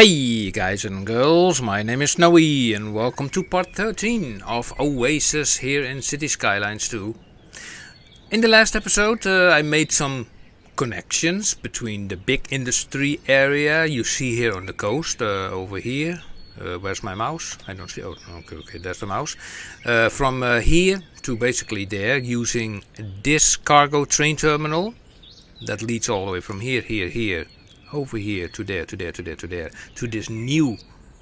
Hey guys and girls, my name is Snowy and welcome to part 13 of Oasis here in City Skylines 2. In the last episode I made some connections between the big industry area you see here on the coast, over here. Where's my mouse? I don't see. Oh, okay, that's the mouse. From here to basically there, using this cargo train terminal that leads all the way from here, over here to there, to this new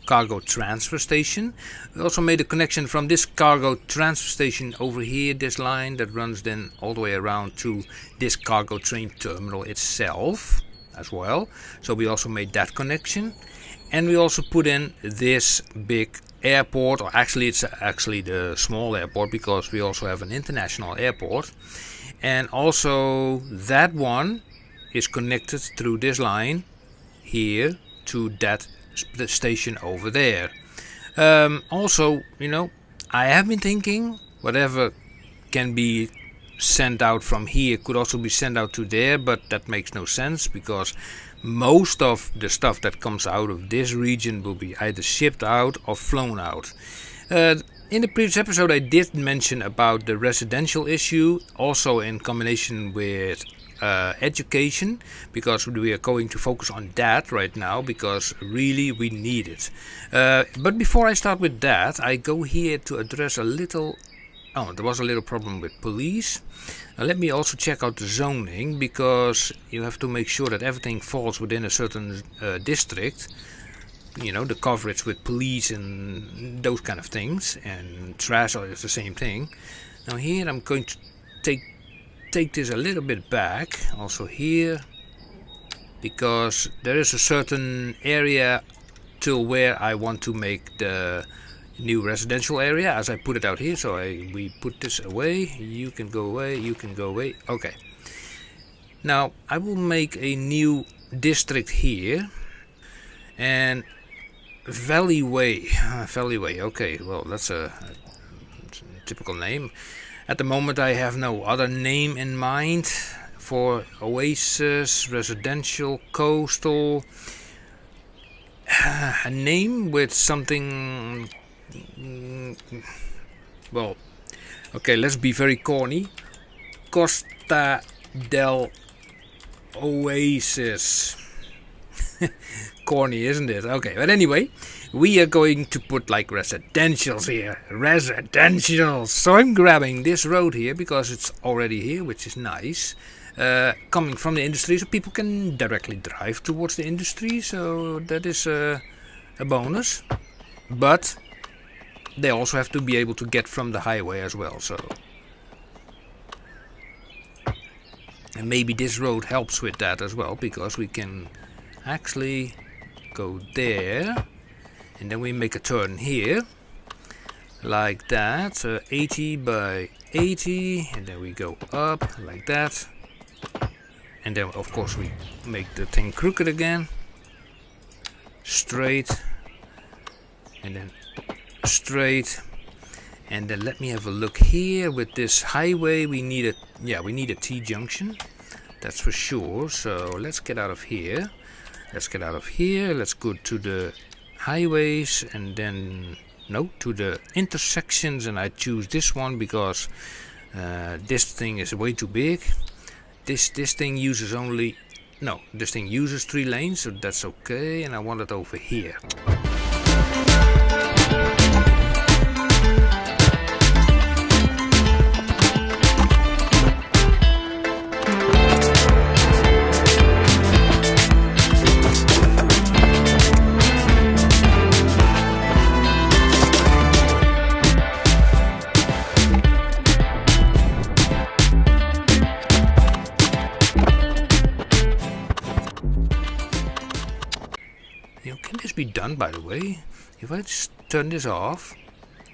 cargo transfer station. We also made a connection from this cargo transfer station over here, this line that runs then all the way around to this cargo train terminal itself as well. So we also made that connection, and we also put in this big airport, or actually it's actually the small airport, because we also have an international airport. And also that one is connected through this line here to that station over there. Also, I have been thinking whatever can be sent out from here could also be sent out to there, but that makes no sense because most of the stuff that comes out of this region will be either shipped out or flown out. In the previous episode I did mention about the residential issue, also in combination with education, because we are going to focus on that right now because really we need it. But before I start with that, I go here to address a little... Oh, there was a little problem with police. Let me also check out the zoning, because you have to make sure that everything falls within a certain district. The coverage with police and those kind of things, and trash is the same thing. Now here I'm going to take this a little bit back, also here, because there is a certain area till where I want to make the new residential area, as I put it out here. So we put this away, you can go away, you can go away. Okay, now I will make a new district here, and Valleyway, okay, well that's a typical name. At the moment I have no other name in mind for Oasis, residential, coastal. A name with something... Well, okay, let's be very corny. Costa del Oasis. Corny, isn't it? Okay, but anyway, we are going to put like residentials here. Residentials! So I'm grabbing this road here because it's already here, which is nice. Coming from the industry, so people can directly drive towards the industry, so that is a bonus. But they also have to be able to get from the highway as well, so... And maybe this road helps with that as well, because we can actually go there, and then we make a turn here like that, 80 by 80, and then we go up like that, and then of course we make the thing crooked again, straight, and then straight. And then let me have a look here with this highway. We need a T-junction, that's for sure. So let's get out of here. Let's go to the highways, and then to the intersections, and I choose this one because this thing is way too big. This thing uses this thing uses 3 lanes, so that's okay, and I want it over here. Can this be done, by the way? If I just turn this off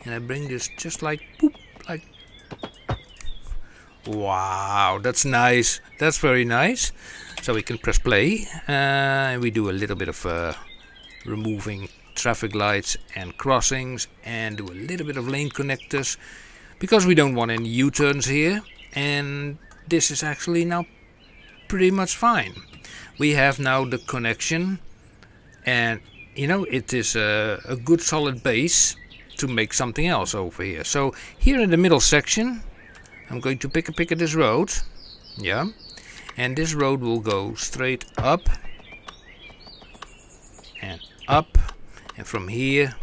and I bring this just like boop, like... Wow, that's nice. That's very nice. So we can press play, and we do a little bit of removing traffic lights and crossings, and do a little bit of lane connectors, because we don't want any U-turns here. And this is actually now pretty much fine. We have now the connection, and you know, it is a good solid base to make something else over here. So here in the middle section, I'm going to pick a this road. Yeah. And this road will go straight up and up, and from here,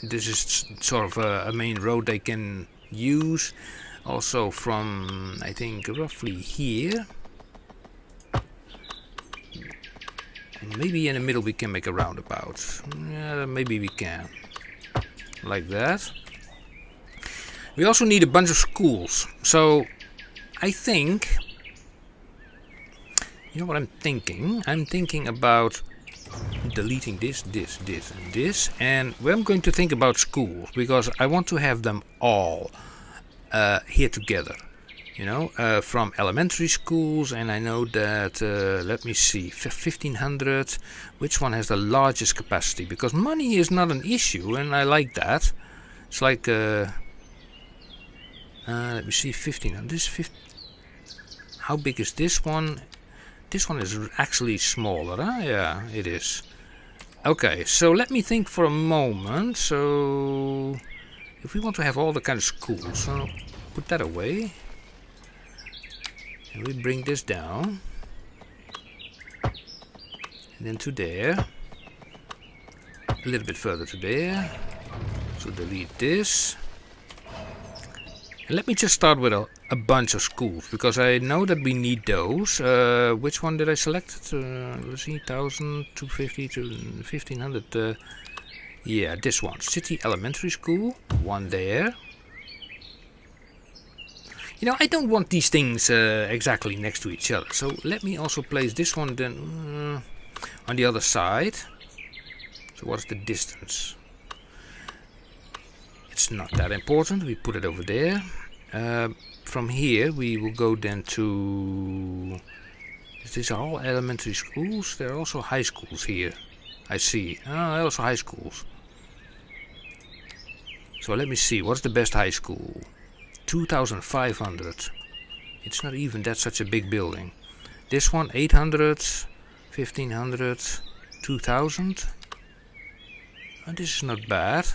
this is sort of a main road they can use. Also from, I think, roughly here. And maybe in the middle we can make a roundabout. Yeah, maybe we can. Like that. We also need a bunch of schools. So I think, you know what I'm thinking? I'm thinking about deleting this, and this. And I'm going to think about schools, because I want to have them all here together. You know, from elementary schools, and I know that, let me see, 1500, which one has the largest capacity? Because money is not an issue, and I like that. It's like, let me see, 1500, how big is this one? This one is actually smaller, huh? Yeah, it is. Okay, so let me think for a moment. So, if we want to have all the kind of schools, so put that away. And we bring this down. And then to there. A little bit further to there. So delete this. And let me just start with a bunch of schools, because I know that we need those. Which one did I select? Let's see, 1000, 250 to 1500. Yeah, this one. City Elementary School. One there. You know, I don't want these things exactly next to each other. So let me also place this one then on the other side. So what's the distance? It's not that important. We put it over there. From here we will go then to... Is this all elementary schools? There are also high schools here. I see. Oh, also high schools. So let me see. What's the best high school? 2500. It's not even that such a big building. This one 800, 1500, 2000. And this is not bad.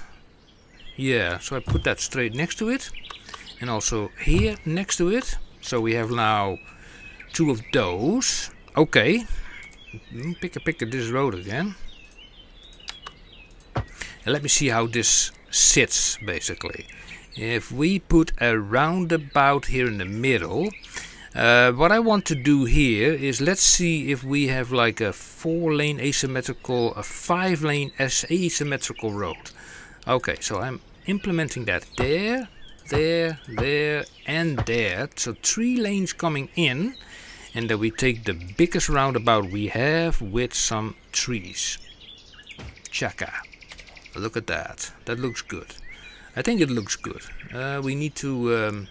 Yeah, so I put that straight next to it. And also here next to it. So we have now two of those. Okay. Pick this road again. And let me see how this sits basically. If we put a roundabout here in the middle, what I want to do here is, let's see if we have like a 4-lane asymmetrical, a 5-lane asymmetrical road. Okay, so I'm implementing that there, there, there, and there. So 3 lanes coming in, and then we take the biggest roundabout we have with some trees. Chaka. Look at that. That looks good. I think it looks good. We need to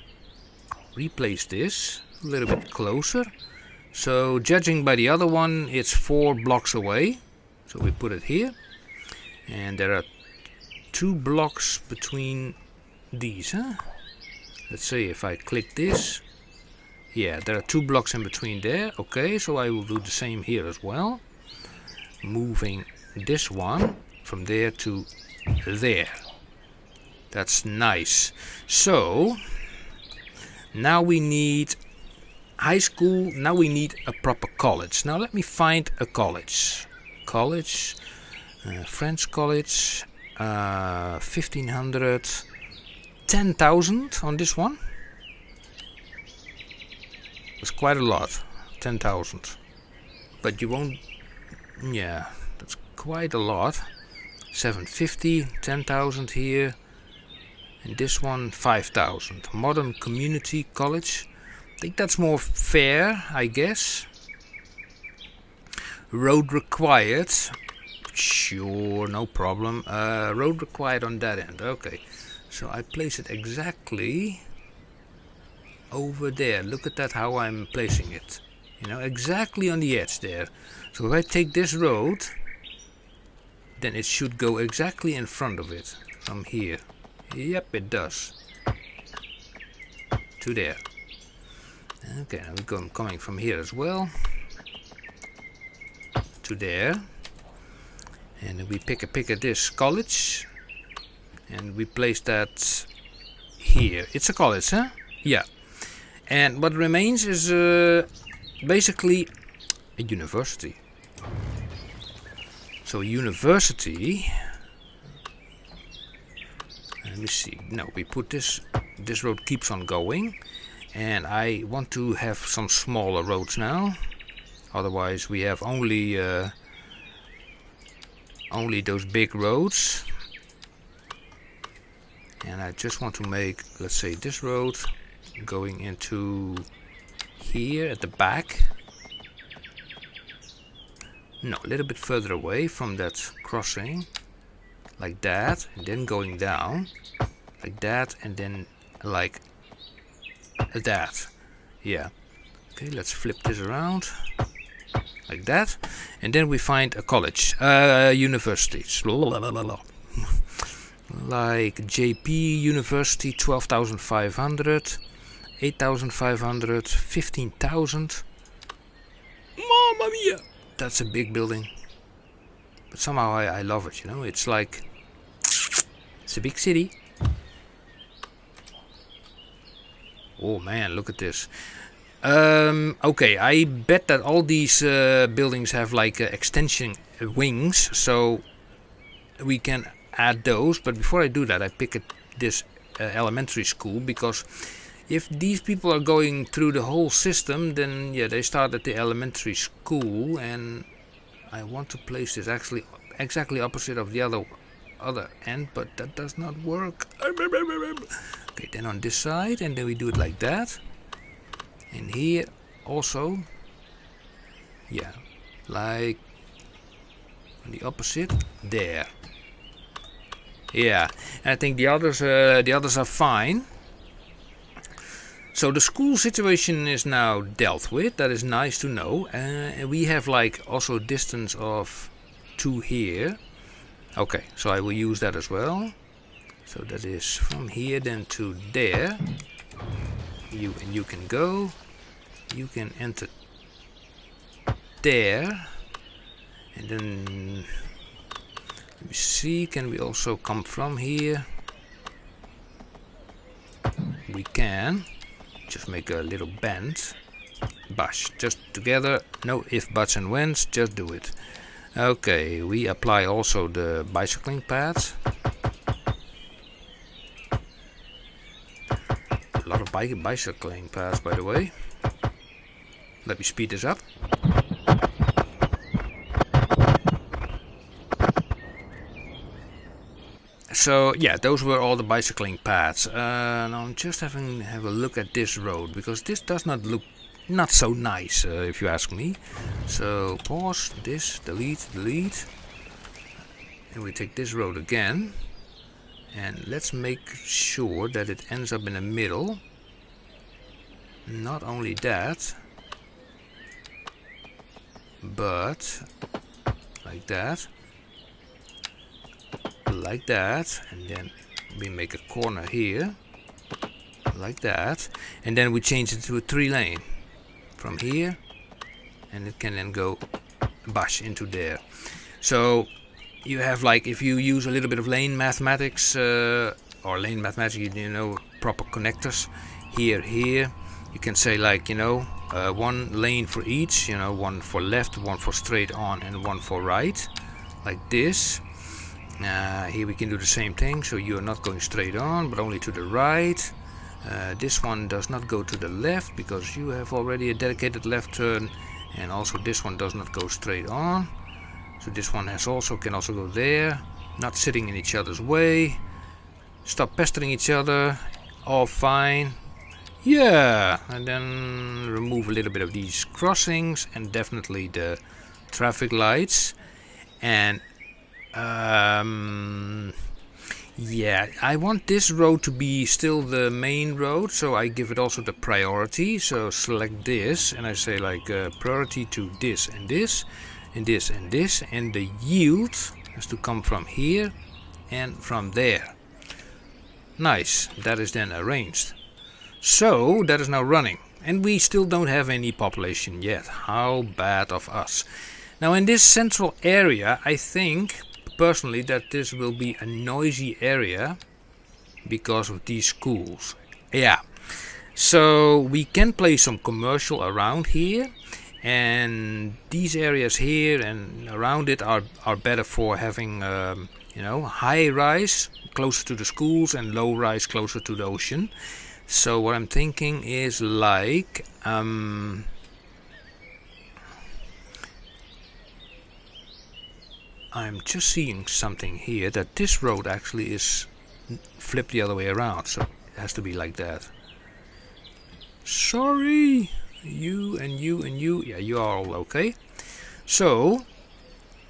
replace this a little bit closer. So judging by the other one, it's 4 blocks away. So we put it here. And there are 2 blocks between these. Huh? Let's say if I click this. Yeah, there are 2 blocks in between there. Okay, so I will do the same here as well. Moving this one from there to there. That's nice. So now we need high school. Now we need a proper college. Now let me find a college. French college. 1500. 10,000 on this one. That's quite a lot. 10,000. But you won't. Yeah, that's quite a lot. 750. 10,000 here. And this one 5,000. Modern Community College. I think that's more fair, I guess. Road required. Sure, no problem. Road required on that end. Okay. So I place it exactly over there. Look at that, how I'm placing it. You know, exactly on the edge there. So if I take this road, then it should go exactly in front of it. From here. Yep, it does. To there. Okay, now we're coming from here as well. To there. And we pick at this college, and we place that here. It's a college, huh? Yeah. And what remains is basically a university. So a university. Let me see. No, we put this. This road keeps on going, and I want to have some smaller roads now. Otherwise, we have only those big roads. And I just want to make, let's say, this road going into here at the back. No, a little bit further away from that crossing. Like that, and then going down. Like that, and then like that. Yeah. Okay, let's flip this around. Like that. And then we find a college. Universities. Like JP University, 12,500, 8,500, 15,000. Mamma mia! That's a big building. But somehow I love it, you know. It's like, it's a big city. Oh man, look at this. Okay, I bet that all these buildings have like extension wings, so we can add those. But before I do that, I pick this elementary school, because if these people are going through the whole system, then yeah, they start at the elementary school, and I want to place this actually exactly opposite of the other end, but that does not work. Okay, then on this side, and then we do it like that. And here also, yeah, like on the opposite there. Yeah, and I think the others are fine. So the school situation is now dealt with. That is nice to know. And we have like also a distance of 2 here. Okay, so I will use that as well. So that is from here then to there. You can go. You can enter there. And then let me see, can we also come from here? We can. Just make a little bend. Bash. Just together. No if, buts and whens. Just do it. Okay, we apply also the bicycling paths. A lot of bicycling paths, by the way. Let me speed this up. So yeah, those were all the bicycling paths. Now I'm just have a look at this road, because this does not look not so nice, if you ask me. So pause this, delete, and we take this road again, and let's make sure that it ends up in the middle. Not only that, but like that. Like that, and then we make a corner here like that, and then we change it to a 3-lane from here, and it can then go bash into there. So you have, like, if you use a little bit of lane mathematics, or lane mathematics, you know, proper connectors here, you can say, like, you know, 1 lane for each, you know, 1 for left, 1 for straight on, and 1 for right, like this. Here we can do the same thing, so you're not going straight on but only to the right. This one does not go to the left because you have already a dedicated left turn, and also this one does not go straight on, so this one can also go there, not sitting in each other's way. Stop pestering each other, all fine. Yeah, and then remove a little bit of these crossings and definitely the traffic lights. And yeah, I want this road to be still the main road, so I give it also the priority. So select this, and I say, like, priority to this and this and this and this, and the yield has to come from here and from there. Nice, that is then arranged. So that is now running, and we still don't have any population yet. How bad of us. Now in this central area, I think personally that this will be a noisy area because of these schools. Yeah, so we can play some commercial around here, and these areas here and around it are better for having high rise closer to the schools and low rise closer to the ocean. So what I'm thinking is like I'm just seeing something here that this road actually is flipped the other way around, so it has to be like that. Sorry, you and you and you. Yeah, you are all okay. So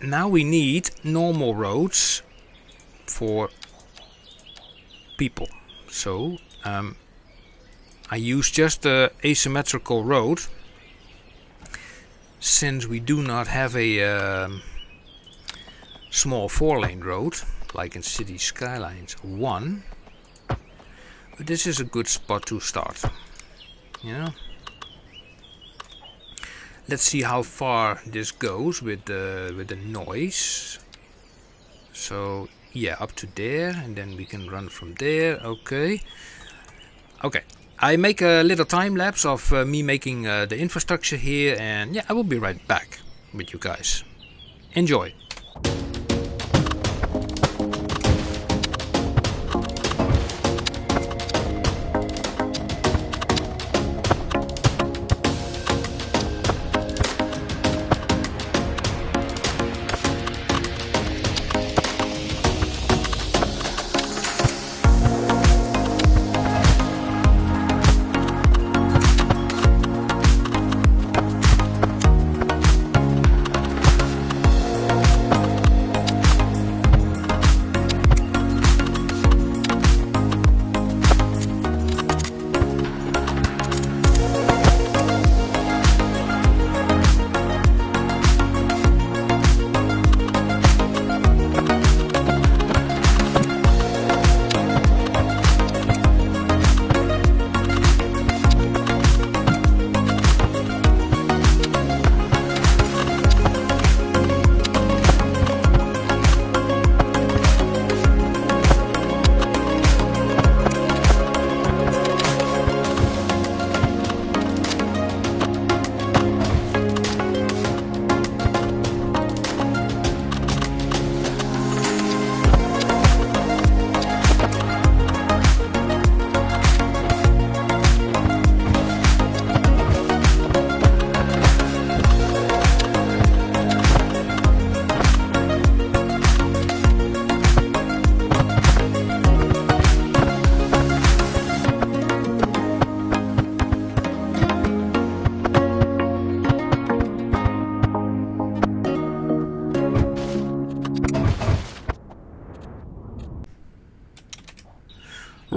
now we need normal roads for people. So I use just the asymmetrical road, since we do not have a small 4-lane road like in City Skylines 1. But this is a good spot to start. Yeah. Let's see how far this goes with the noise. So yeah, up to there, and then we can run from there. Okay. I make a little time lapse of me making the infrastructure here, and yeah, I will be right back with you guys. Enjoy.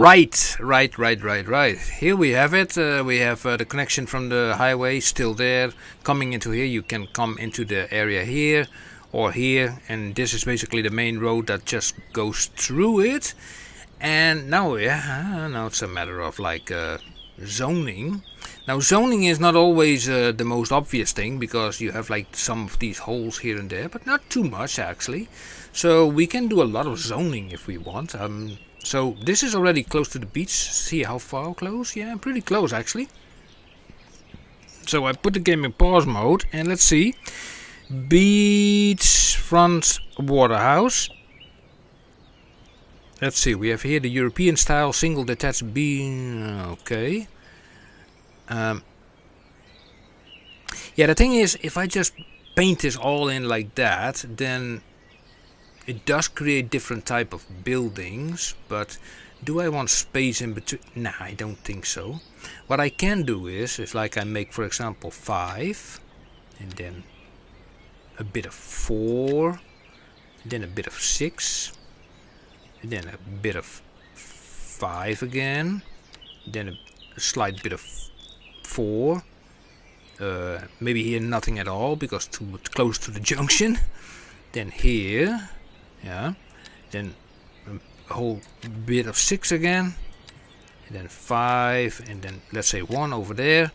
Right. Here we have it. We have the connection from the highway still there. Coming into here, you can come into the area here or here, and this is basically the main road that just goes through it. And now, now it's a matter of like zoning. Now, zoning is not always the most obvious thing, because you have like some of these holes here and there, but not too much actually. So we can do a lot of zoning if we want. So this is already close to the beach. See how far close? Yeah, pretty close actually. So I put the game in pause mode, and let's see. Beachfront water house. Let's see, we have here the European style single detached beam. Okay. Yeah, the thing is, if I just paint this all in like that, then it does create different type of buildings, but do I want space in between? Nah, I don't think so. What I can do is like I make, for example, 5, and then a bit of 4, then a bit of 6, and then a bit of 5 again, then a slight bit of 4. Maybe here nothing at all because too close to the junction. Then here. Yeah, then a whole bit of 6 again, and then 5, and then let's say 1 over there,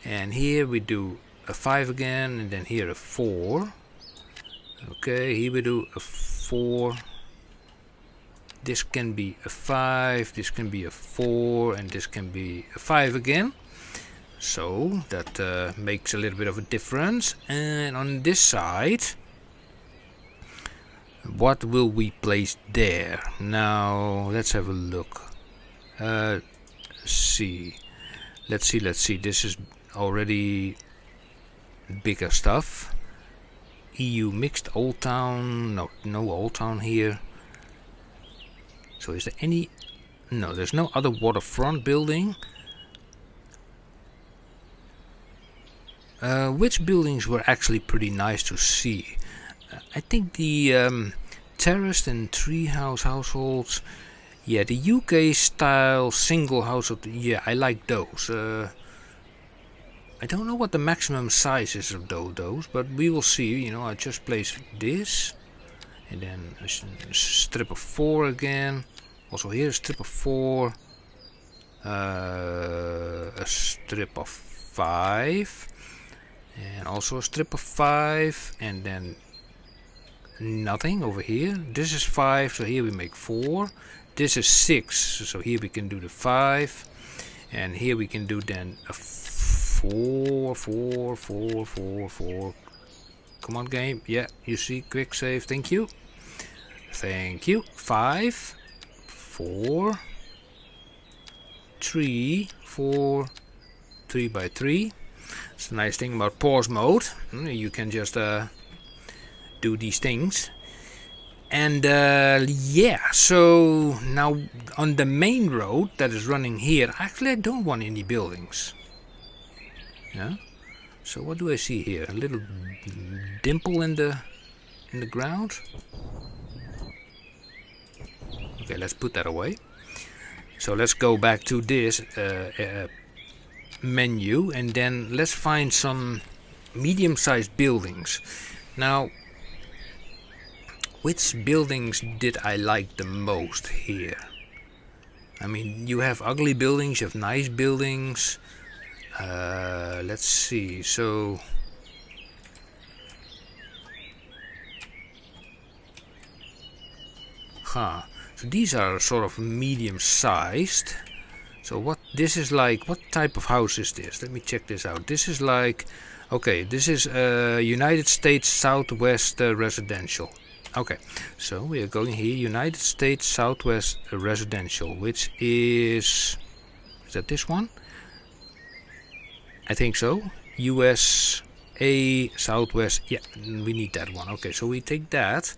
and here we do a 5 again, and then here a 4, Okay, here we do a 4. This can be a 5, this can be a 4, and this can be a 5 again. So that makes a little bit of a difference. And on this side, what will we place there? Now let's have a look. Let's see. This is already bigger stuff. EU mixed Old Town. No Old Town here. So is there any? No, there's no other waterfront building. Which buildings were actually pretty nice to see? I think the terraced and treehouse households. Yeah, the UK style single household. Yeah, I like those. I don't know what the maximum size is of those, but we will see. You know, I just place this, and then a strip of 4 again. Also here a strip of 4, a strip of 5, and also a strip of 5, and then nothing over here. This is 5, so here we make 4. This is 6, so here we can do the 5, and here we can do then a 4, 4, 4, 4, 4. Come on, game. Yeah, you see, quick save. Thank you. 5, 4, 3, 4, 3 by 3. It's a nice thing about pause mode. You can just do these things. And yeah, so now on the main road that is running here, actually I don't want any buildings. Yeah. So what do I see here? A little dimple in the ground. Okay, let's put that away. So let's go back to this menu, and then let's find some medium-sized buildings. Now, which buildings did I like the most here? I mean, you have ugly buildings, you have nice buildings. Let's see. So so these are sort of medium sized. So what this is like, what type of house is this? Let me check this out. This is like, okay, this is United States Southwest residential. Okay, so we are going here, United States Southwest residential, which is that this one? I think so. USA Southwest. Yeah, we need that one. Okay, so we take that,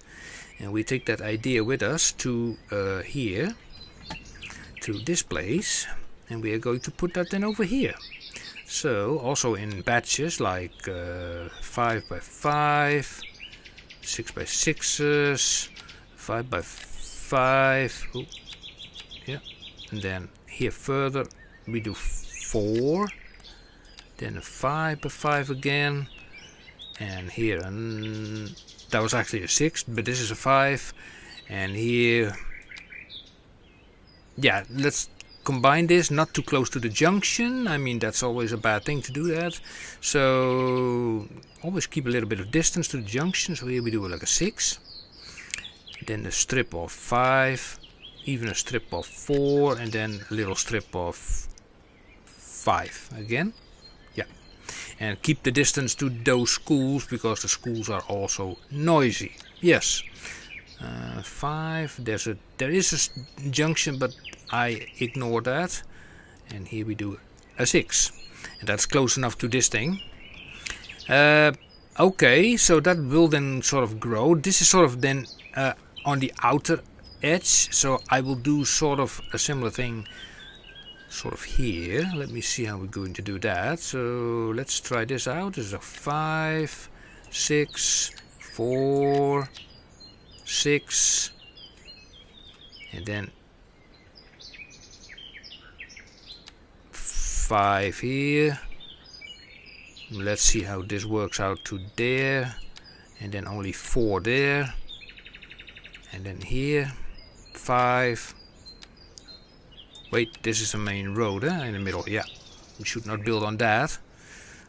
and we take that idea with us to here, to this place, and we are going to put that then over here. So also in batches like 5 by 5, 6 by 6s, 5 by 5. Ooh, yeah, and then here further we do 4. Then a 5 by 5 again, and here, and that was actually a 6, but this is a 5, and here, yeah, let's combine this, not too close to the junction. I mean, that's always a bad thing to do that, so always keep a little bit of distance to the junction. So here we do like a 6, then a strip of 5, even a strip of 4, and then a little strip of 5 again. And keep the distance to those schools, because the schools are also noisy. Yes. 5. There is a junction, but I ignore that. And here we do a 6, and that's close enough to this thing. Okay, so that will then sort of grow. This is sort of then on the outer edge, so I will do sort of a similar thing sort of here. Let me see how we're going to do that. So let's try this out. This is a 5, 6, 4, 6, and then 5 here. Let's see how this works out to there, and then only 4 there, and then here 5. Wait, this is the main road in the middle. Yeah, we should not build on that.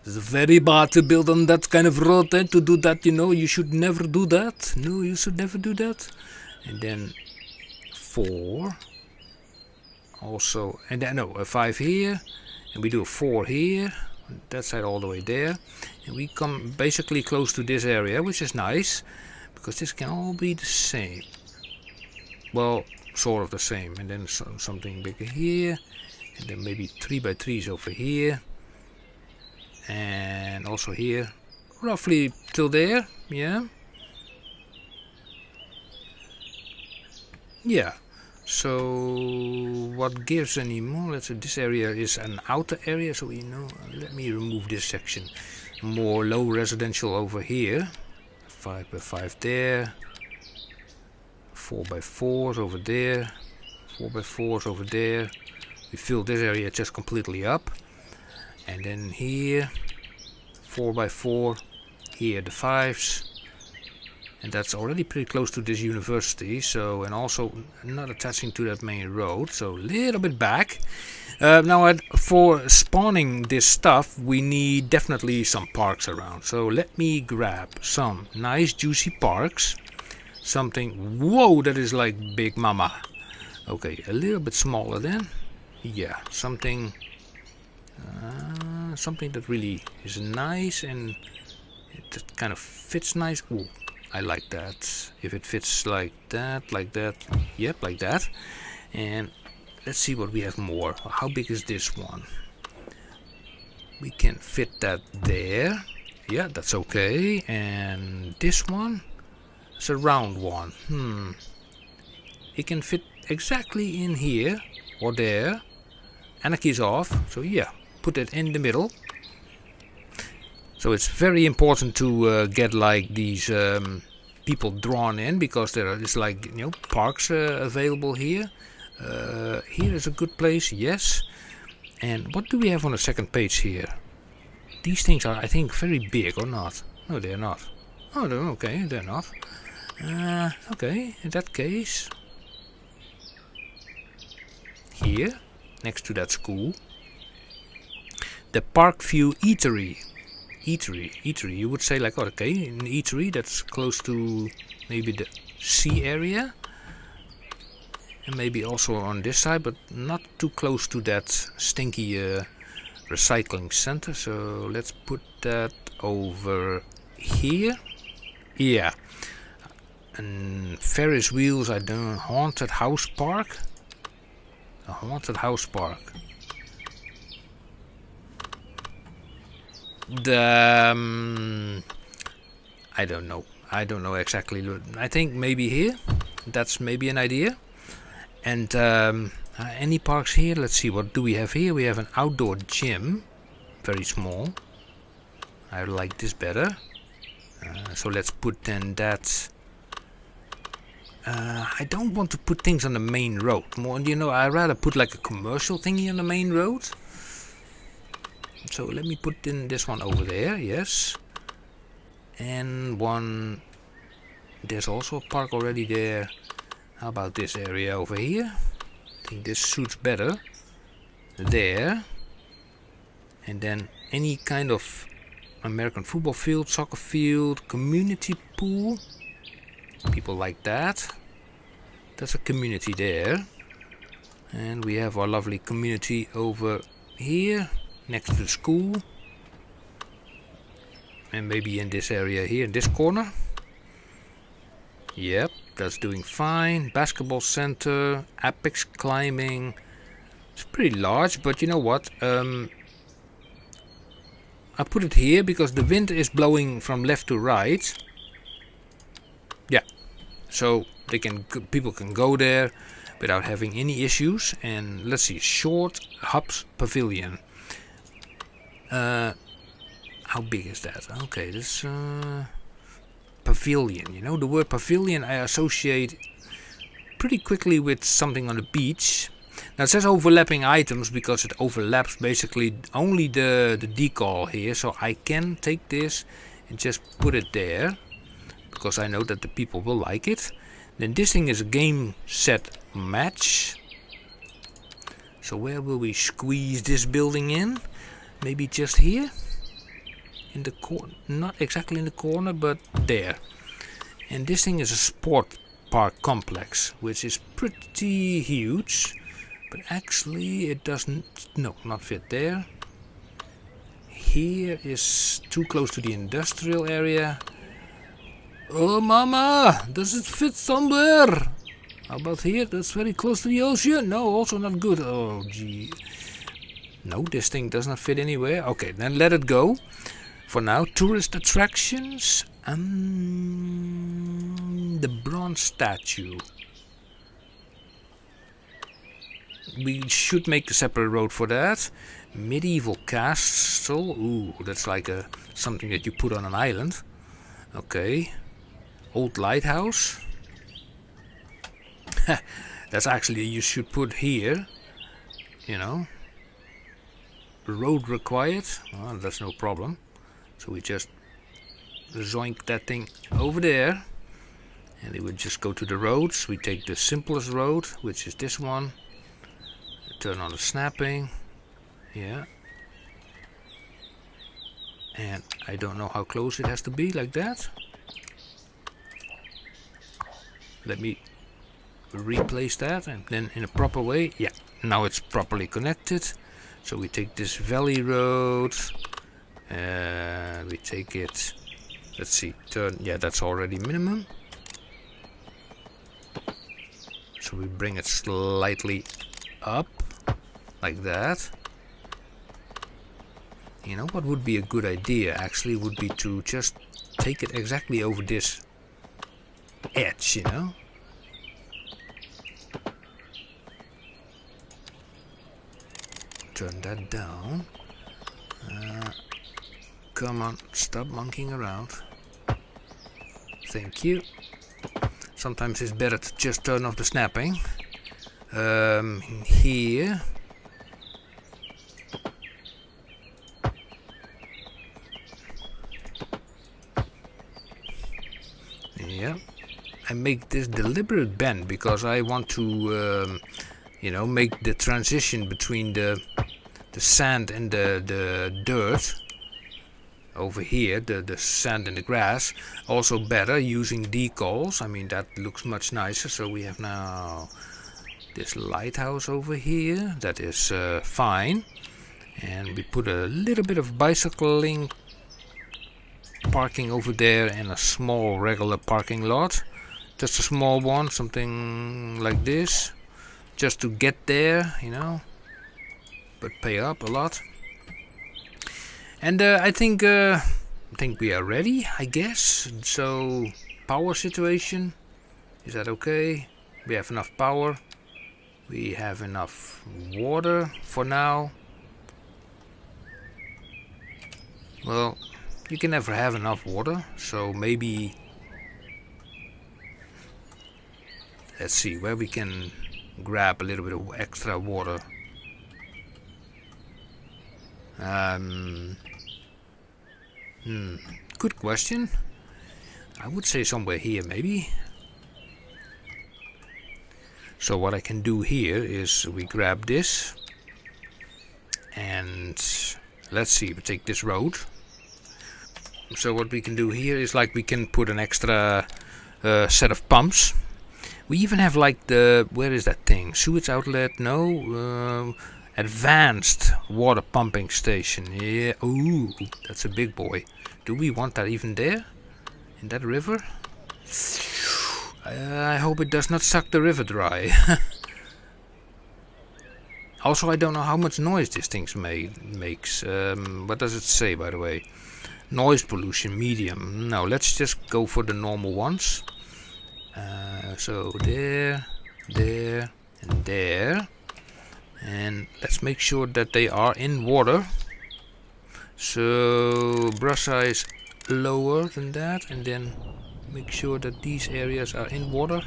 It's very bad to build on that kind of road, and to do that, you should never do that. No, you should never do that. And then 4. Also, and then no, a 5 here, and we do a 4 here, on that side all the way there. And we come basically close to this area, which is nice, because this can all be the same. Well, sort of the same. And then something bigger here, and then maybe 3 by 3s over here, and also here, roughly till there. Yeah. So what gives anymore? Let's say this area is an outer area, so let me remove this section. More low residential over here. 5 by 5 there. 4 by 4s over there. 4 by 4s over there. We fill this area just completely up. And then here 4 by 4. Here the 5s. And that's already pretty close to this university, so, and also not attaching to that main road, so a little bit back. Now for spawning this stuff we need definitely some parks around, so let me grab some nice juicy parks. Something, whoa, that is like Big Mama. Okay, a little bit smaller then. Yeah, something that really is nice and it kind of fits nice. Ooh, I like that. If it fits like that, yep, like that. And let's see what we have more. How big is this one? We can fit that there. Yeah, that's okay. And this one is a round one. It can fit exactly in here or there. Anarchy is off. So yeah, put it in the middle. So it's very important to get like these people drawn in, because there is like parks available here. Here is a good place, yes. And what do we have on the second page here? These things are, I think, very big, or not? No, they're not. Oh, they're okay, they're not. Okay, in that case, here, next to that school, the Parkview Eatery. Eatery. You would say like, okay, an eatery that's close to maybe the sea area, and maybe also on this side, but not too close to that stinky recycling center. So let's put that over here. Yeah. And Ferris wheels. I don't. Haunted house park. A haunted house park. I don't know exactly. I think maybe here. That's maybe an idea. And any parks here? Let's see, what do we have here? We have an outdoor gym, very small. I like this better. So let's put then that. I don't want to put things on the main road. More, I rather put like a commercial thingy on the main road. So let me put in this one over there, yes. And one, there's also a park already there. How about this area over here? I think this suits better. There. And then any kind of American football field, soccer field, community pool. People like that. That's a community there. And we have our lovely community over here. Next to the school, and maybe in this area here, in this corner. Yep, that's doing fine. Basketball center, apex climbing. It's pretty large, but you know what? I put it here because the wind is blowing from left to right. Yeah, so people can go there without having any issues. And let's see, short hubs pavilion. How big is that? Okay, this pavilion. The word pavilion I associate pretty quickly with something on the beach. Now it says overlapping items because it overlaps basically only the decal here. So I can take this and just put it there because I know that the people will like it. Then this thing is a game set match. So where will we squeeze this building in? Maybe just here? in the corner, not exactly in the corner, but there. And this thing is a sport park complex, which is pretty huge, but actually it doesn't, no, not fit there. Here is too close to the industrial area. Oh mama, does it fit somewhere? How about here? That's very close to the ocean. No, also not good. Oh gee. No, this thing does not fit anywhere. Okay, then let it go. For now, tourist attractions. The bronze statue. We should make a separate road for that. Medieval castle. Ooh, that's like something that you put on an island. Okay. Old lighthouse. That's actually you should put here. You know. Road required. Well, that's no problem. So we just zoink that thing over there. And it would just go to the roads. We take the simplest road, which is this one. Turn on the snapping. Yeah. And I don't know how close it has to be, like that. Let me replace that and then in a proper way. Yeah, now it's properly connected. So we take this valley road and we take it, let's see, turn, yeah, that's already minimum. So we bring it slightly up like that. You know what would be a good idea actually would be to just take it exactly over this edge, you know. Turn that down. Come on, stop monkeying around. Thank you. Sometimes it's better to just turn off the snapping. Here. Yeah. I make this deliberate bend because I want to, you know, make the transition between the sand and the dirt over here, the sand and the grass, also better using decals. I mean, that looks much nicer. So we have now this lighthouse over here. That is fine. And we put a little bit of bicycling parking over there and a small regular parking lot. Just a small one, something like this. Just to get there, you know. But pay up a lot. And I think we are ready, I guess. So power situation, is that okay? We have enough power. We have enough water for now. Well, you can never have enough water, so maybe let's see where we can grab a little bit of extra water. Good question. I would say somewhere here maybe. So what I can do here is we grab this and let's see, we take this road. So what we can do here is like we can put an extra set of pumps. We even have like the, where is that thing? Sewage outlet? No. Advanced water pumping station. Yeah. Ooh, that's a big boy. Do we want that even there? In that river? I hope it does not suck the river dry. Also, I don't know how much noise this thing makes. What does it say, by the way? Noise pollution, medium. No, let's just go for the normal ones. So there, there, and there. And let's make sure that they are in water. So brush size lower than that, and then make sure that these areas are in water.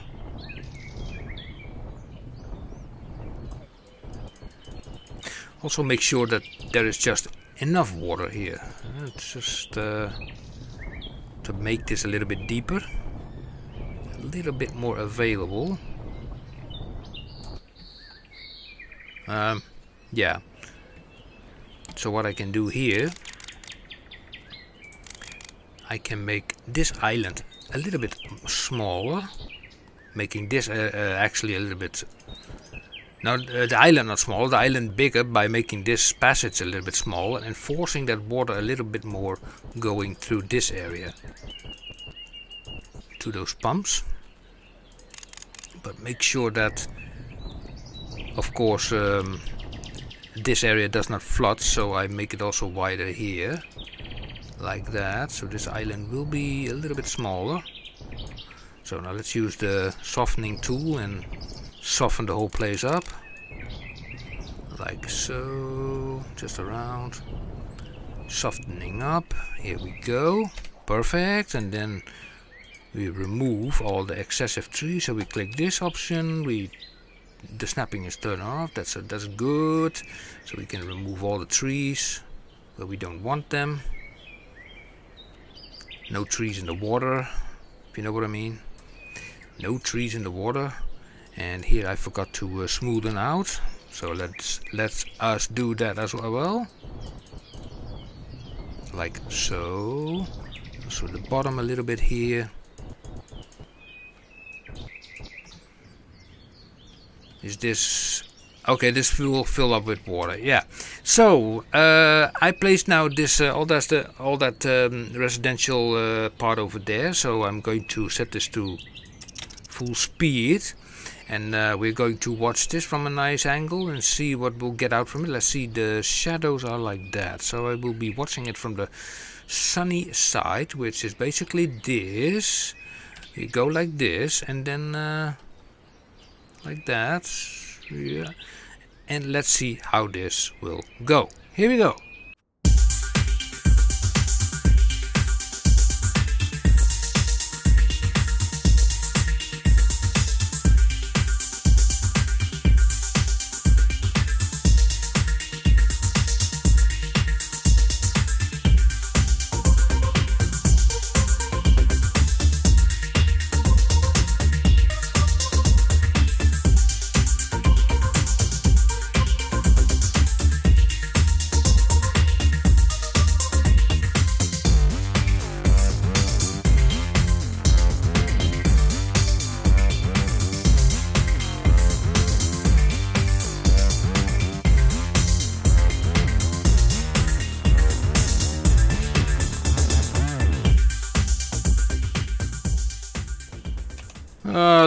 Also make sure that there is just enough water here. It's just to make this a little bit deeper, a little bit more available. Yeah. So what I can do here I can make this island a little bit smaller, making this actually a little bit. Now the island not small, the island bigger by making this passage a little bit smaller and forcing that water a little bit more going through this area to those pumps. But make sure that, of course, this area does not flood, so I make it also wider here, like that. So this island will be a little bit smaller. So now let's use the softening tool and soften the whole place up, like so, just around, softening up. Here we go, perfect. And then we remove all the excessive trees. So we click this option, the snapping is turned off. That's good. So we can remove all the trees where we don't want them. No trees in the water, if you know what I mean. No trees in the water. And here I forgot to smoothen out, so let's us do that as well, like so. So the bottom a little bit here. Is this okay? This will fill up with water. Yeah. So I placed now this all that residential part over there. So I'm going to set this to full speed. And we're going to watch this from a nice angle and see what we'll get out from it. Let's see, the shadows are like that. So I will be watching it from the sunny side, which is basically this. We go like this and then like that. Yeah. And let's see how this will go. Here we go.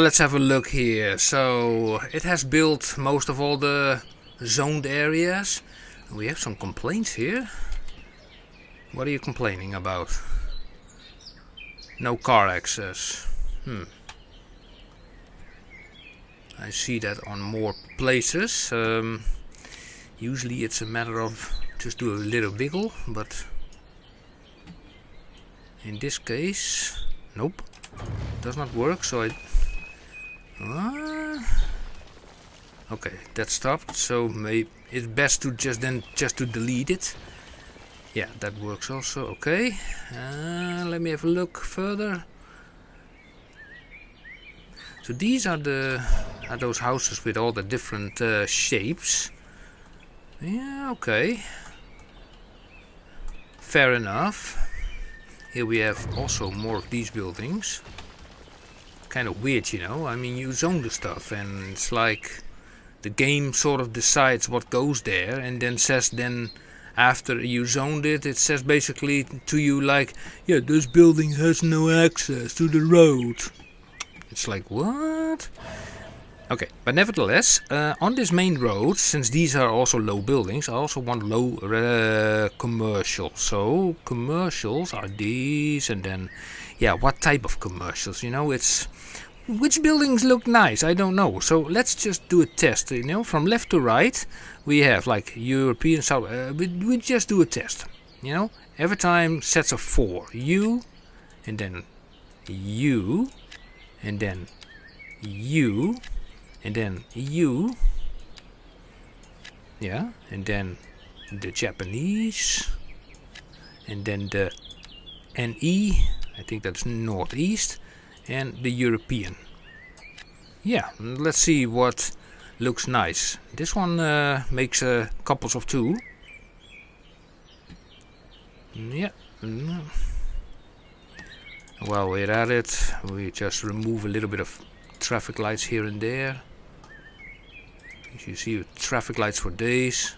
Let's have a look here. So it has built most of all the zoned areas. We have some complaints here. What are you complaining about? No car access. I see that on more places. Usually it's a matter of just do a little wiggle, but in this case, nope, does not work. So okay, that stopped. So maybe it's best to just to delete it. Yeah, that works also. Okay, let me have a look further. So these are those houses with all the different shapes. Yeah, okay, fair enough. Here we have also more of these buildings. Kind of weird, you know. I mean, you zone the stuff and it's like the game sort of decides what goes there and then says, then after you zoned it, it says basically to you like, yeah, this building has no access to the road. It's like, what? Okay, but nevertheless, on this main road, since these are also low buildings, I also want low commercial. So commercials are these, and then, yeah, what type of commercials? You know, it's which buildings look nice. I don't know. So let's just do a test. You know, from left to right, we have like European South. We just do a test. You know, every time sets of 4. U, and then U, and then U. And then U, yeah, and then the Japanese, and then the NE, I think that's Northeast, and the European. Yeah, let's see what looks nice. This one makes couples of 2. Yeah. While we're at it, we just remove a little bit of traffic lights here and there. As you see, traffic lights for days.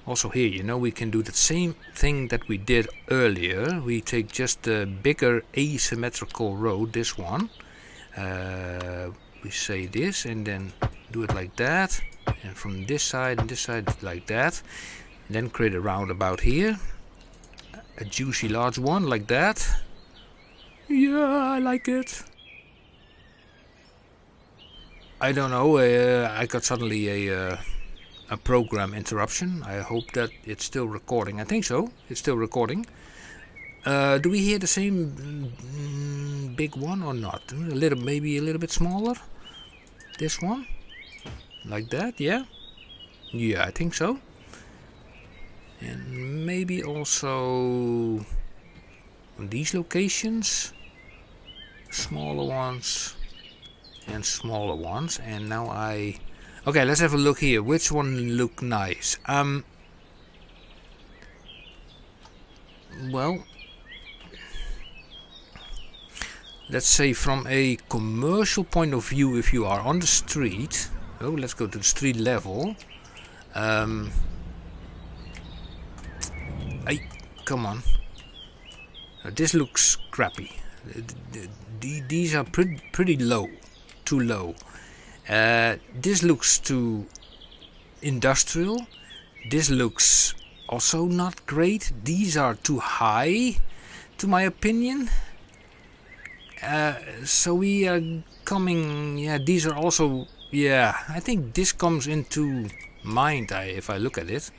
Also here, you know, we can do the same thing that we did earlier. We take just the bigger asymmetrical road, this one. We say this and then do it like that. And from this side and this side like that. And then create a roundabout here. A juicy large one like that. Yeah, I like it. I don't know, I got suddenly a program interruption. I hope that it's still recording. I think so, it's still recording. Do we hear the same big one or not? Maybe a little bit smaller. This one, like that, yeah? Yeah, I think so. And maybe also on these locations, smaller ones and smaller ones. And now okay, let's have a look here. Which one look nice? Well, let's say from a commercial point of view, if you are on the street. Oh, let's go to the street level. Come on. This looks crappy. These are pretty low. Too low. This looks too industrial. This looks also not great. These are too high, to my opinion. So we are coming. Yeah, these are also. Yeah, I think this comes into mind if I look at it.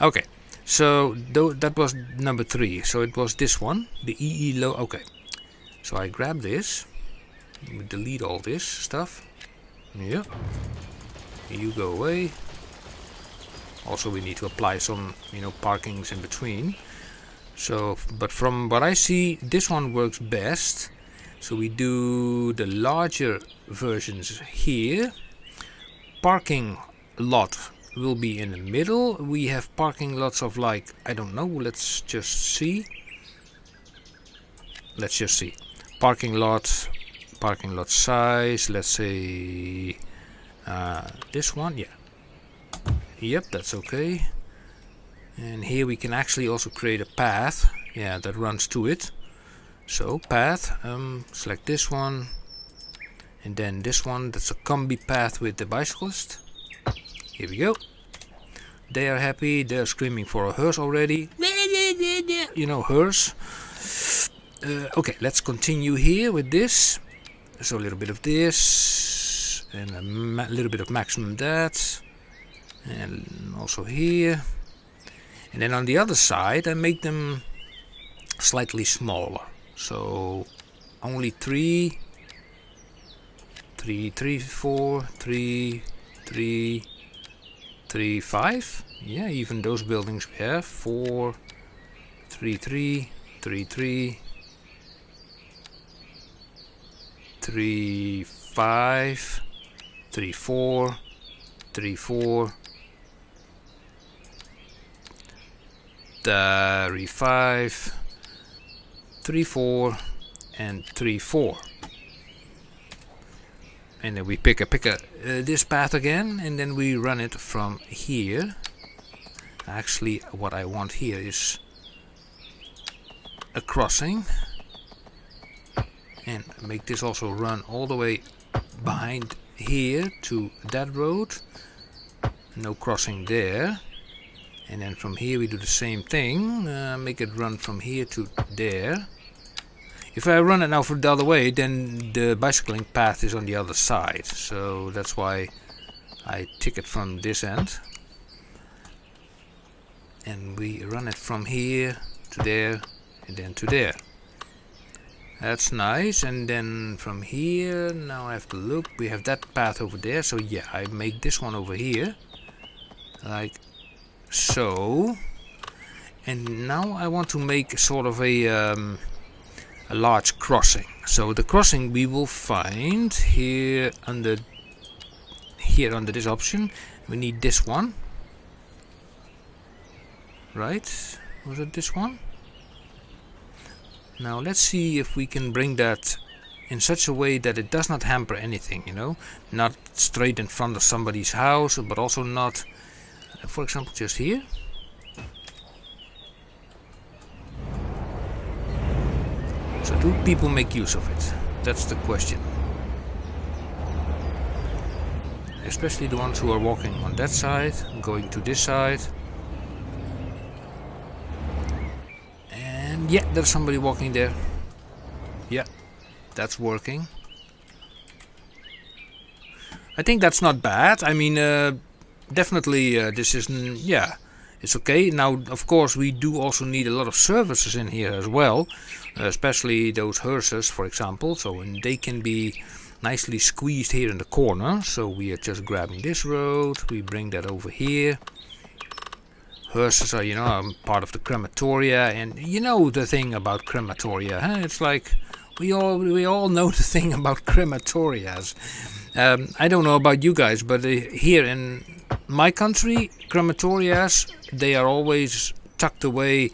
Okay, so that was number 3. So it was this one, the EE low. Okay, so I grab this. We delete all this stuff. Yeah. You go away. Also, we need to apply some, parkings in between. So, but from what I see, this one works best. So we do the larger versions here. Parking lot will be in the middle. We have parking lots of like, I don't know, let's just see. Parking lot size, let's say this one, yeah. Yep, that's okay. And here we can actually also create a path, yeah, that runs to it. So path, select this one, and then this one, that's a combi path with the bicyclist. Here we go. They are happy, they're screaming for a hearse already. Hearse. Okay, let's continue here with this. So a little bit of this, and a little bit of maximum that, and also here. And then on the other side, I make them slightly smaller. So only 3, 4, 3, 5. Yeah, even those buildings we have 4, 3, 3, 5, 3, 4, 3, 4, 3, 5, 3, 4, and 3, 4. And then we pick this path again, and then we run it from here. Actually, what I want here is a crossing, and make this also run all the way behind here to that road. No crossing there. And then from here we do the same thing, make it run from here to there. If I run it now from the other way, then the bicycling path is on the other side. So that's why I tick it from this end. And we run it from here to there and then to there. That's nice. And then from here, now I have to look. We have that path over there. So yeah, I make this one over here. Like so. And now I want to make sort of a large crossing. So the crossing we will find here under this option. We need this one, right? Was it this one? Now let's see if we can bring that in such a way that it does not hamper anything, not straight in front of somebody's house, but also not, for example, just here. So do people make use of it? That's the question. Especially the ones who are walking on that side, going to this side. And yeah, there's somebody walking there. Yeah, that's working. I think that's not bad. I mean, definitely this isn't, yeah, it's okay. Now, of course, we do also need a lot of services in here as well, especially those hearses, for example. So they can be nicely squeezed here in the corner. So we are just grabbing this road, we bring that over here. Hearses are, part of the crematoria, and you know the thing about crematoria, huh? It's like we all know the thing about crematorias. I don't know about you guys, but here in my country, crematorias, they are always tucked away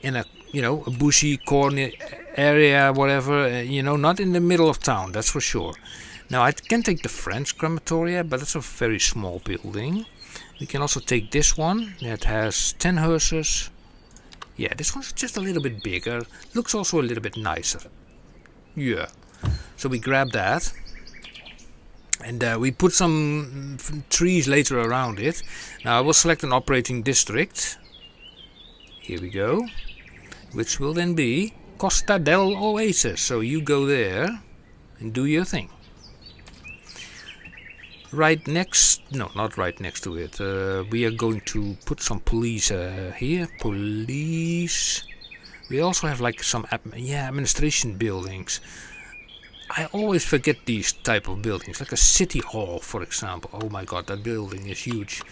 in a bushy corner area, whatever, not in the middle of town, that's for sure. Now I can take the French crematoria, but it's a very small building. We can also take this one that has 10 hearses. Yeah, this one's just a little bit bigger, looks also a little bit nicer. Yeah, so we grab that. And we put some trees later around it. Now I will select an operating district. Here we go. Which will then be Costa del Oasis. So you go there and do your thing. Right next, no, not right next to it. We are going to put some police here. Police. We also have like some administration buildings. I always forget these type of buildings, like a city hall, for example. Oh my god, that building is huge.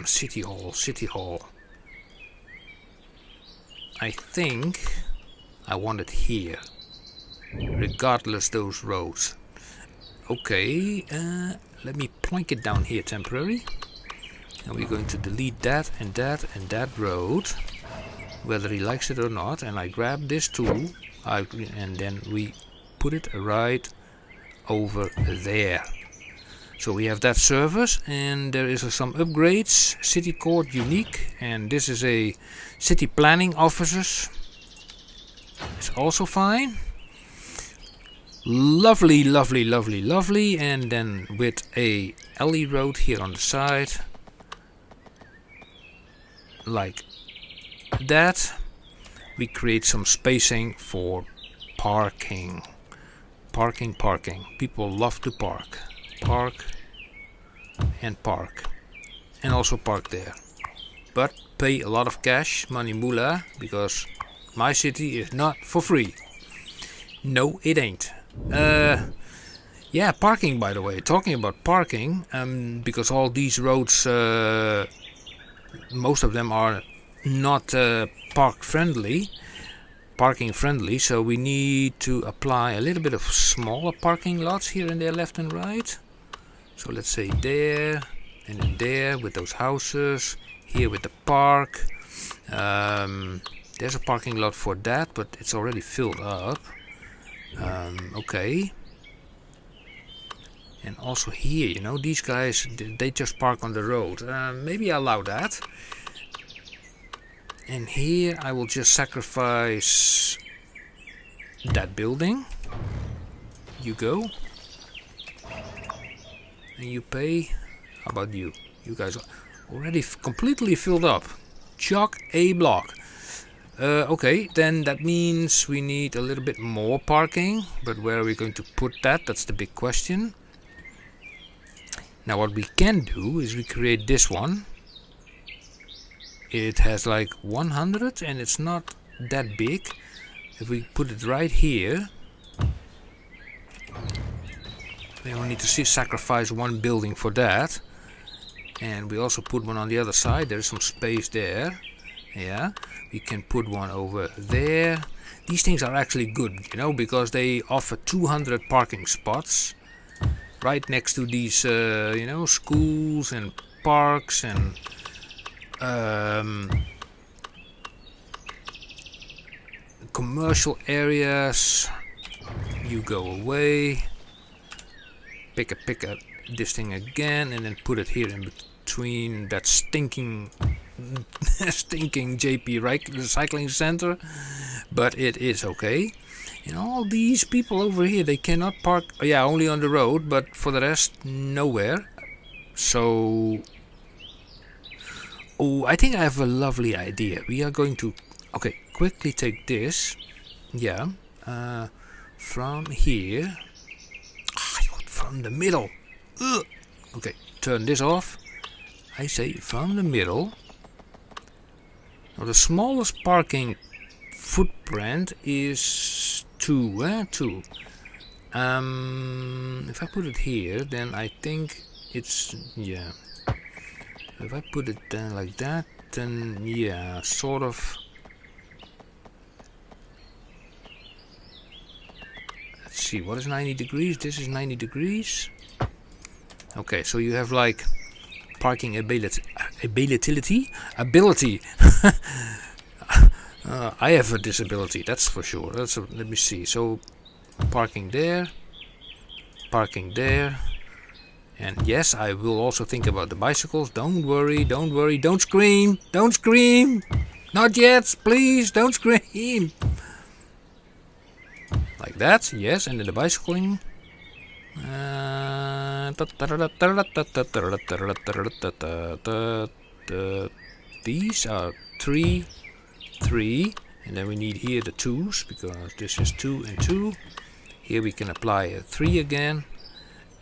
City hall. I think I want it here, regardless those roads. Okay, let me plonk it down here temporarily. And we're going to delete that and that and that road, whether he likes it or not. And I grab this tool. And then we put it right over there. So we have that service, and there is some upgrades. City court unique, and this is a city planning officers. It's also fine. Lovely, lovely, lovely, lovely. And then with a alley road here on the side, like that. We create some spacing for parking. Parking. People love to park. Park and park. And also park there. But pay a lot of cash, money moolah, because my city is not for free. No, it ain't. Yeah, parking, by the way. Talking about parking, because all these roads, most of them are not parking friendly, so we need to apply a little bit of smaller parking lots here and there, left and right. So let's say there and then there with those houses, here with the park. There's a parking lot for that, but it's already filled up. Okay. And also here, these guys, they just park on the road. Maybe I allow that. And here I will just sacrifice that building. You go. And you pay. How about you? You guys are already completely filled up. Chock a block. Okay, then that means we need a little bit more parking. But where are we going to put that? That's the big question. Now what we can do is we create this one. It has like 100 and it's not that big. If we put it right here, we only need to sacrifice one building for that. And we also put one on the other side. There's some space there. Yeah, we can put one over there. These things are actually good, because they offer 200 parking spots right next to these, schools and parks and commercial areas, you go away. Pick this thing again, and then put it here in between that stinking JP recycling center. But it is okay. And all these people over here, they cannot park. Yeah, only on the road, but for the rest, nowhere. So, I think I have a lovely idea. We are going to, quickly take this. Yeah, from here. From the middle. Ugh. Okay, turn this off. I say from the middle. Now the smallest parking footprint is 2. 2. If I put it here, then I think it's, yeah. If I put it down like that, then yeah, sort of. Let's see, what is 90 degrees? This is 90 degrees. Okay, so you have like parking ability. I have a disability, that's for sure. Let me see. So parking there, and yes, I will also think about the bicycles. Don't worry, don't scream, not yet, please, don't scream. Like that, yes, and then the bicycling. These are 3, and then we need here the 2s, because this is 2 and 2. Here we can apply a 3 again,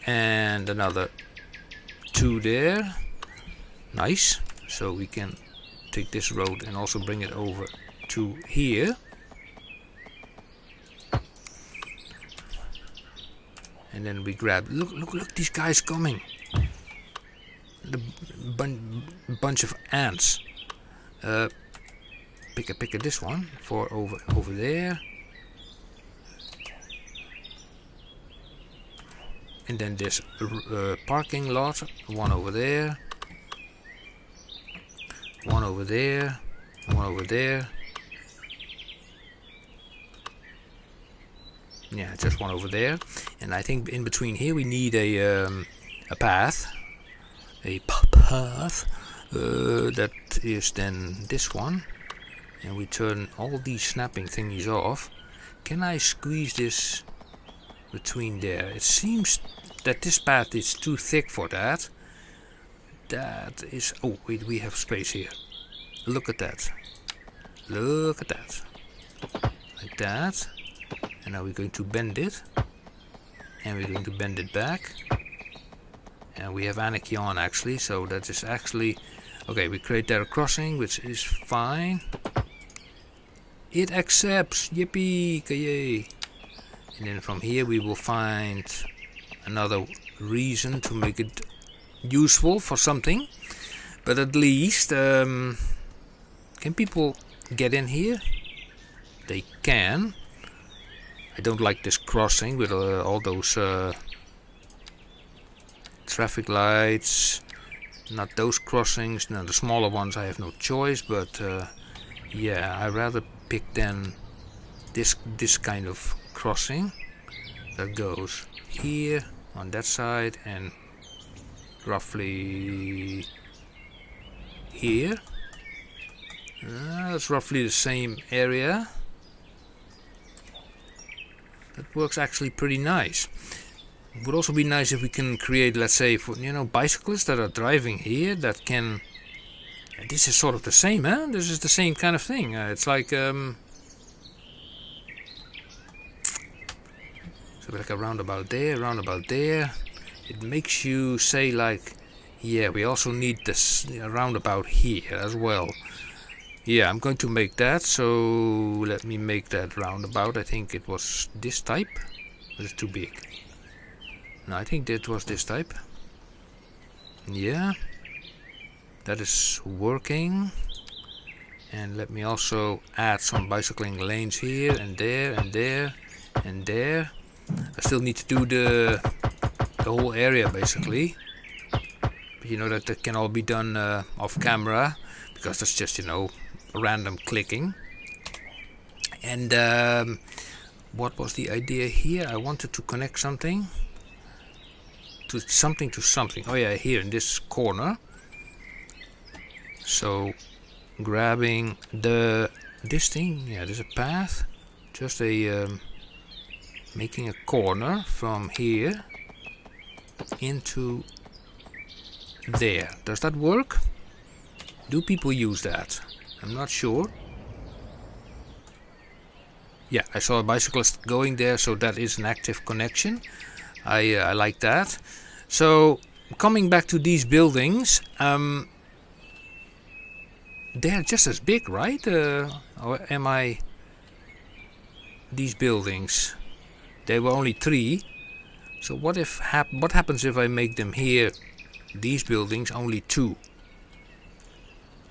and another 2 there. Nice. So we can take this road and also bring it over to here. And then we grab, look, these guys coming. The bunch of ants. Pick this one for over there. And then this parking lot, one over there. One over there. One over there. Yeah, just one over there, and I think in between here we need a path, that is then this one, and we turn all these snapping thingies off. Can I squeeze this between there? It seems that this path is too thick for that. That is, oh wait, we have space here. Look at that. Like that. And now we're going to bend it, and we're going to bend it back, and we have anarchy on actually, so that is actually okay. We create there a crossing, which is fine. It accepts, yippee ki-yay. And then from here we will find another reason to make it useful for something, but at least can people get in here? They can. I don't like this crossing with all those traffic lights. Not those crossings. Now the smaller ones I have no choice, but yeah, I rather pick then this kind of crossing that goes here on that side and roughly here. That's roughly the same area. That works actually pretty nice. It would also be nice if we can create, let's say, for bicyclists that are driving here that can. This is sort of the same, huh? This is the same kind of thing. It's like so like a roundabout there. It makes you say like, yeah, we also need this roundabout here as well. Yeah, I'm going to make that, so let me make that roundabout. I think it was this type. It's too big. No, I think that was this type. Yeah, that is working. And let me also add some bicycling lanes here and there and there and there. I still need to do the whole area basically. But that can all be done off camera, because that's just random clicking. And what was the idea here? I wanted to connect something to something to something. Oh yeah, here in this corner. So grabbing this thing, yeah, there's a path. Just a making a corner from here into there. Does that work? Do people use that? I'm not sure. Yeah, I saw a bicyclist going there, so that is an active connection. I like that. So coming back to these buildings, they're just as big, right? Or am I? These buildings, they were only 3. So what happens if I make them here? These buildings only 2.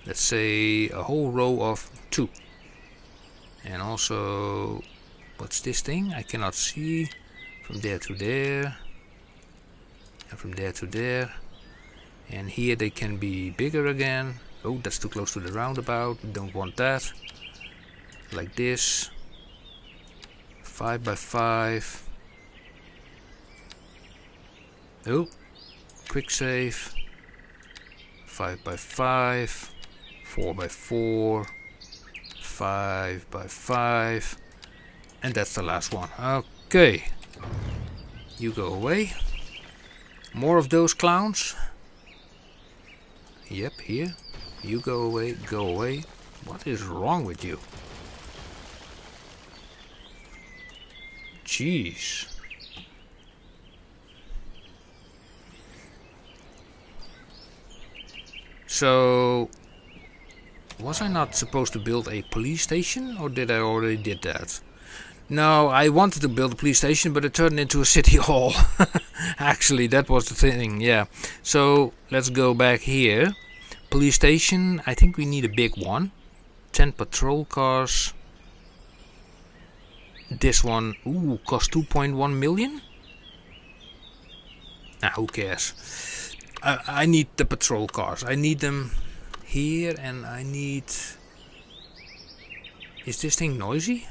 Let's say a whole row of 2. And also, what's this thing? I cannot see. From there to there. And from there to there. And here they can be bigger again. Oh, that's too close to the roundabout. We don't want that. Like this. 5 by 5. Oh, quick save. 5 by 5. 4 by 4. 5 by 5. And that's the last one. Okay. You go away. More of those clowns. Yep, here. You go away, go away. What is wrong with you? Jeez. So, was I not supposed to build a police station, or did I already did that? No, I wanted to build a police station, but it turned into a city hall. Actually, that was the thing, yeah. So, let's go back here. Police station, I think we need a big one. 10 patrol cars. This one, ooh, cost 2.1 million? Nah, who cares? I need the patrol cars. I need them here, and I need... Is this thing noisy?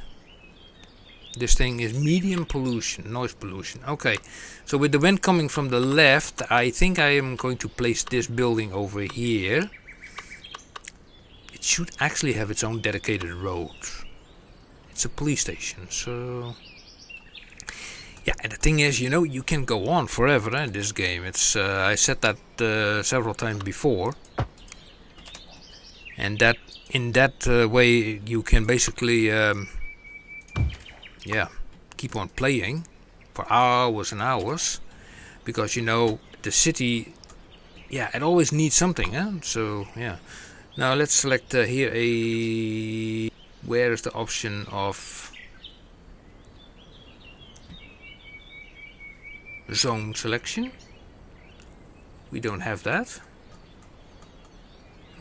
This thing is medium pollution, noise pollution. Okay, so with the wind coming from the left, I think I am going to place this building over here. It should actually have its own dedicated road. It's a police station, so... Yeah, and the thing is, you know, you can go on forever in this game. It's I said that several times before. And that in that way you can basically... yeah, keep on playing for hours and hours, because you know the city, yeah, it always needs something, huh? So yeah. Now let's select here a... Where is the option of zone selection? We don't have that.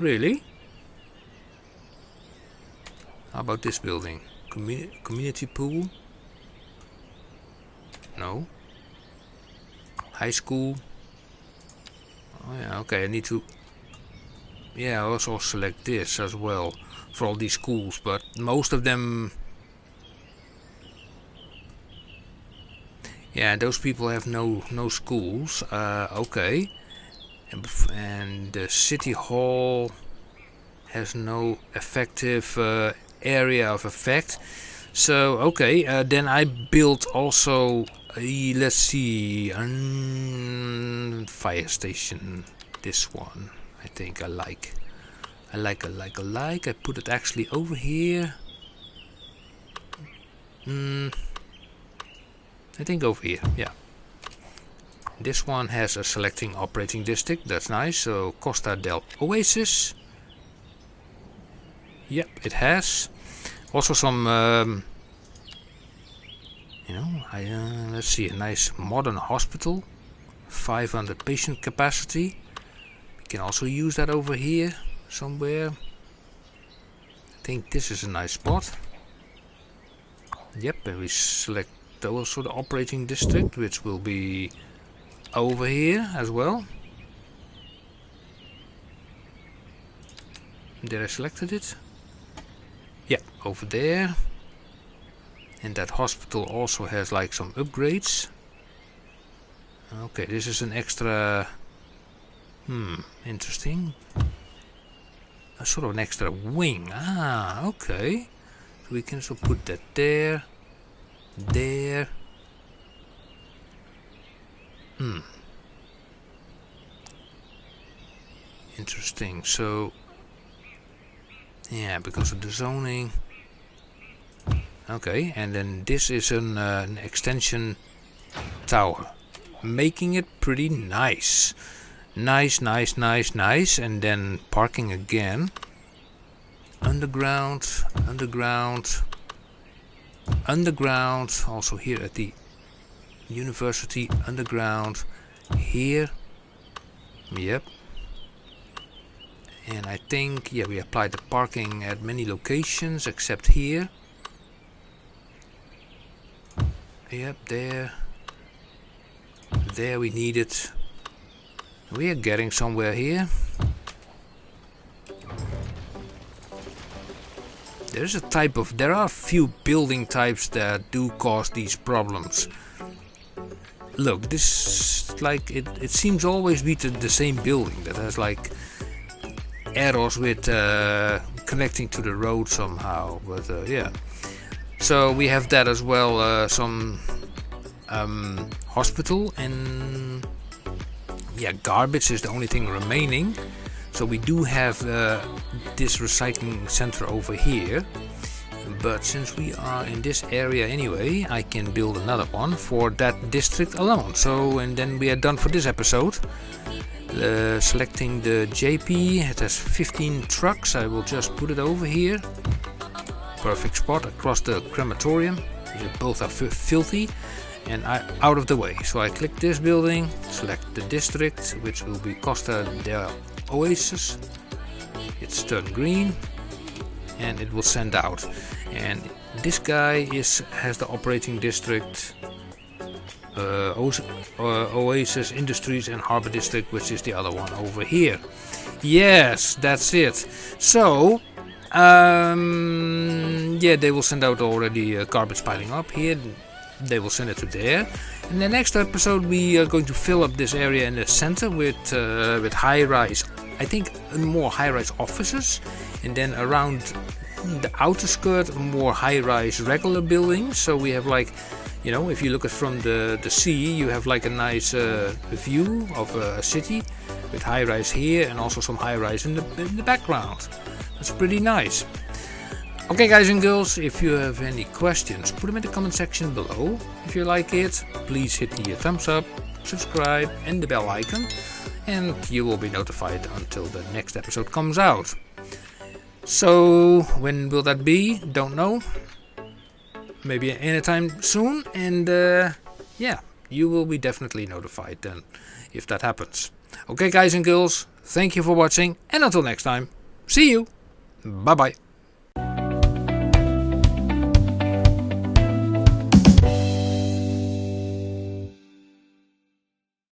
Really? How about this building? Community pool? No. High school? Oh yeah, okay, I need to... Yeah, I also select this as well for all these schools, but most of them... Yeah, those people have no schools. Okay. And the city hall has no effective area of effect. So okay, then I built also a, let's see, fire station. This one I think I like. I like. I put it actually over here. I think over here, yeah. This one has a selecting operating district, that's nice. So Costa del Oasis. Yep, it has. Also some, you know, let's see, a nice modern hospital. 500 patient capacity. We can also use that over here somewhere. I think this is a nice spot. Yep, and we select also the operating district, which will be over here as well. Did I selected it? Yeah, over there. And that hospital also has like some upgrades. Okay, this is an extra... interesting. A sort of an extra wing. Ah, okay. So we can also put that there. There. Interesting. So... yeah, because of the zoning. Okay, and then this is an extension tower. Making it pretty nice. Nice. And then parking again. Underground. Also here at the university. Underground. Here. Yep. And I think, yeah, we applied the parking at many locations except here. Yep, there. There we need it. We are getting somewhere here. There are a few building types that do cause these problems. Look, this like it seems always be the same building that has like errors with connecting to the road somehow. But yeah. So we have that as well, some hospital, and yeah, garbage is the only thing remaining. So we do have this recycling center over here, but since we are in this area anyway, I can build another one for that district alone. So, and then we are done for this episode. Selecting the JP, it has 15 trucks. I will just put it over here. Perfect spot across the crematorium. Both are filthy and out of the way. So I click this building, select the district, which will be Costa del Oasis. It's turned green and it will send out. And this guy has the operating district Oasis Industries and Harbor District, which is the other one over here. Yes, that's it. So yeah, they will send out already garbage piling up here. They will send it to there. In the next episode, we are going to fill up this area in the center with high-rise, I think more high-rise offices, and then around the outer skirt more high-rise regular buildings. So we have like, you know, if you look at from the sea, you have like a nice view of a city with high-rise here and also some high-rise in the background. That's pretty nice. Okay, guys and girls, if you have any questions, put them in the comment section below. If you like it, please hit the thumbs up, subscribe and the bell icon, and you will be notified until the next episode comes out. So when will that be? Don't know. Maybe anytime soon, and yeah, you will be definitely notified then if that happens. Okay, guys and girls, thank you for watching, and until next time, see you. Bye bye.